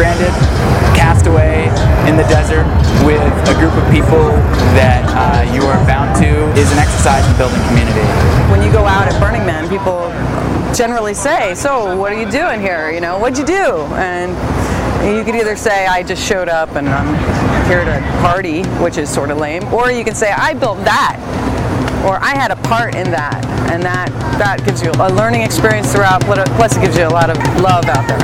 stranded, cast away in the desert with a group of people that you are bound to is an exercise in building community. When you go out at Burning Man, people generally say, "So, what are you doing here? You know, what'd you do?" And you could either say, "I just showed up and I'm here to party," which is sort of lame, or you can say, "I built that," or "I had a part in that," and that gives you a learning experience throughout, plus it gives you a lot of love out there.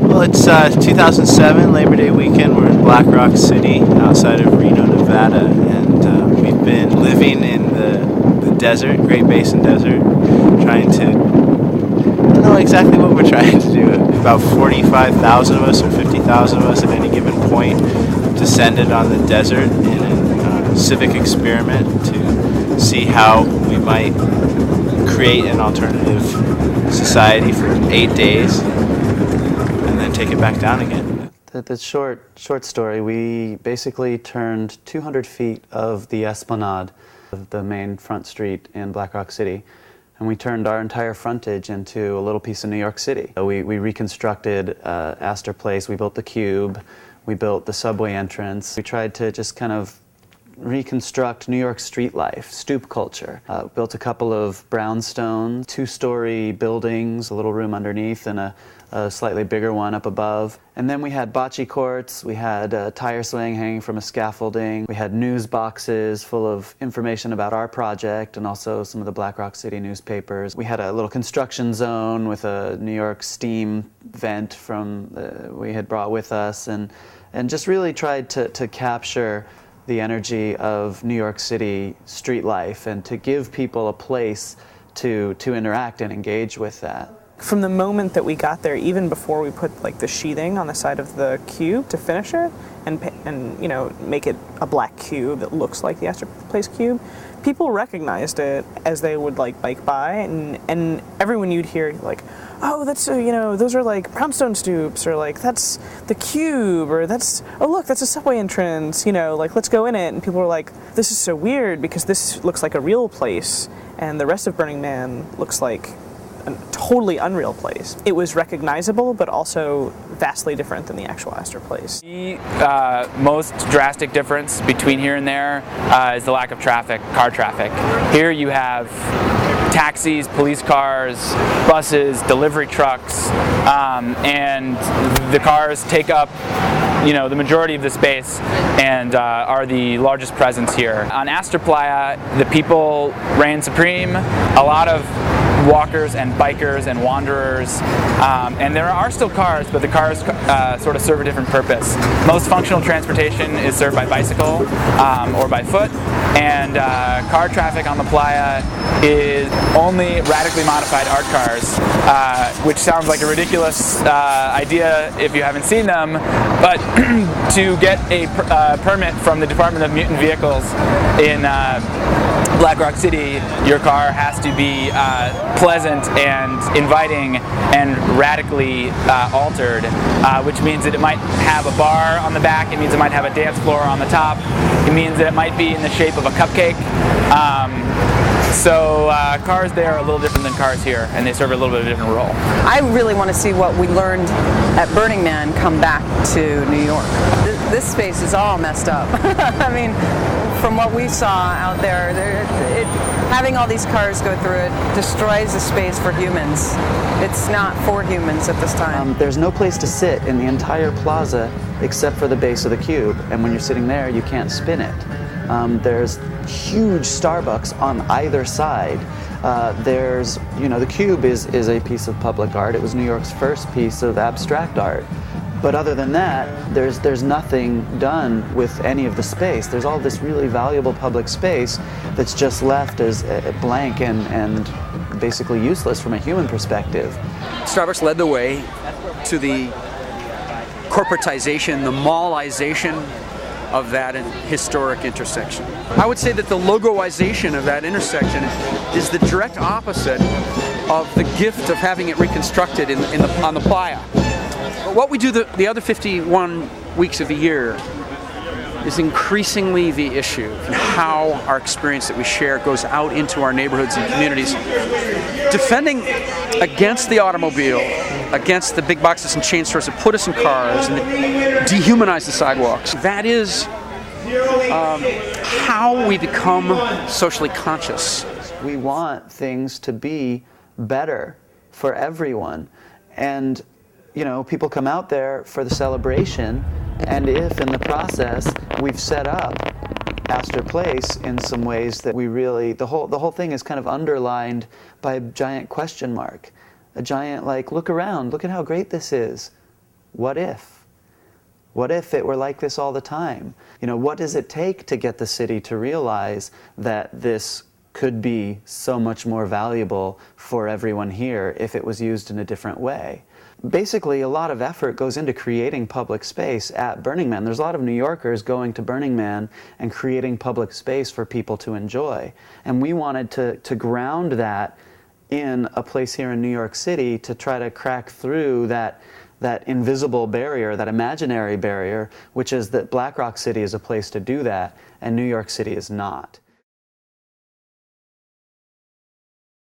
Well, it's 2007, Labor Day weekend. We're in Black Rock City, outside of Reno, Nevada, and we've been living in the desert, Great Basin Desert, trying to, I don't know exactly what we're trying to do. About 45,000 of us or 50,000 of us at any given point descended on the desert in a civic experiment to see how we might create an alternative society for 8 days and then take it back down again. The short story, we basically turned 200 feet of the esplanade of the main front street in Black Rock City, and we turned our entire frontage into a little piece of New York City. We reconstructed Astor Place, we built the Cube, we built the subway entrance. We tried to just kind of reconstruct New York street life, stoop culture. Built a couple of brownstone, 2-story buildings, a little room underneath and a slightly bigger one up above. And then we had bocce courts, we had a tire swing hanging from a scaffolding, we had news boxes full of information about our project and also some of the Black Rock City newspapers. We had a little construction zone with a New York steam vent we had brought with us, and just really tried to capture the energy of New York City street life and to give people a place to interact and engage with that. From the moment that we got there, even before we put like the sheathing on the side of the cube to finish it and you know, make it a black cube that looks like the Astor Place cube, people recognized it as they would like bike by, and everyone you'd hear like, "Oh, that's you know, those are like brownstone stoops," or like, "That's the cube," or "That's, oh look, that's a subway entrance, you know, like let's go in it." And people were like, "This is so weird because this looks like a real place and the rest of Burning Man looks like a totally unreal place." It was recognizable, but also vastly different than the actual Astor Place. The most drastic difference between here and there is the lack of traffic, car traffic. Here you have taxis, police cars, buses, delivery trucks, and the cars take up, you know, the majority of the space and are the largest presence here. On Astor Playa, the people reign supreme. A lot of walkers and bikers and wanderers, and there are still cars, but the cars sort of serve a different purpose. Most functional transportation is served by bicycle or by foot, and car traffic on the playa is only radically modified art cars, which sounds like a ridiculous idea if you haven't seen them, but to get a permit from the Department of Mutant Vehicles in Black Rock City, your car has to be pleasant and inviting and radically altered, which means that it might have a bar on the back, it means it might have a dance floor on the top, it means that it might be in the shape of a cupcake. So cars there are a little different than cars here, and they serve a little bit of a different role. I really want to see what we learned at Burning Man come back to New York. This space is all messed up. I mean, from what we saw out there, having all these cars go through it destroys the space for humans. It's not for humans at this time. There's no place to sit in the entire plaza except for the base of the cube, and when you're sitting there, you can't spin it. There's huge Starbucks on either side. There's, you know, the Cube is a piece of public art. It was New York's first piece of abstract art. But other than that, there's nothing done with any of the space. There's all this really valuable public space that's just left as blank and basically useless from a human perspective. Starbucks led the way to the corporatization, the mallization of that historic intersection. I would say that the logoization of that intersection is the direct opposite of the gift of having it reconstructed on the playa. What we do the other 51 weeks of the year is increasingly the issue, and how our experience that we share goes out into our neighborhoods and communities, defending against the automobile, against the big boxes and chain stores that put us in cars and that dehumanize the sidewalks. That is how we become socially conscious. We want things to be better for everyone. And, you know, people come out there for the celebration, and if in the process we've set up Astor Place in some ways that we really, the whole thing is kind of underlined by a giant question mark. A giant, like, look around, look at how great this is. What if? What if it were like this all the time? You know, what does it take to get the city to realize that this could be so much more valuable for everyone here if it was used in a different way? Basically, a lot of effort goes into creating public space at Burning Man. There's a lot of New Yorkers going to Burning Man and creating public space for people to enjoy. And we wanted to ground that in a place here in New York City to try to crack through that invisible barrier, that imaginary barrier, which is that Black Rock City is a place to do that, and New York City is not.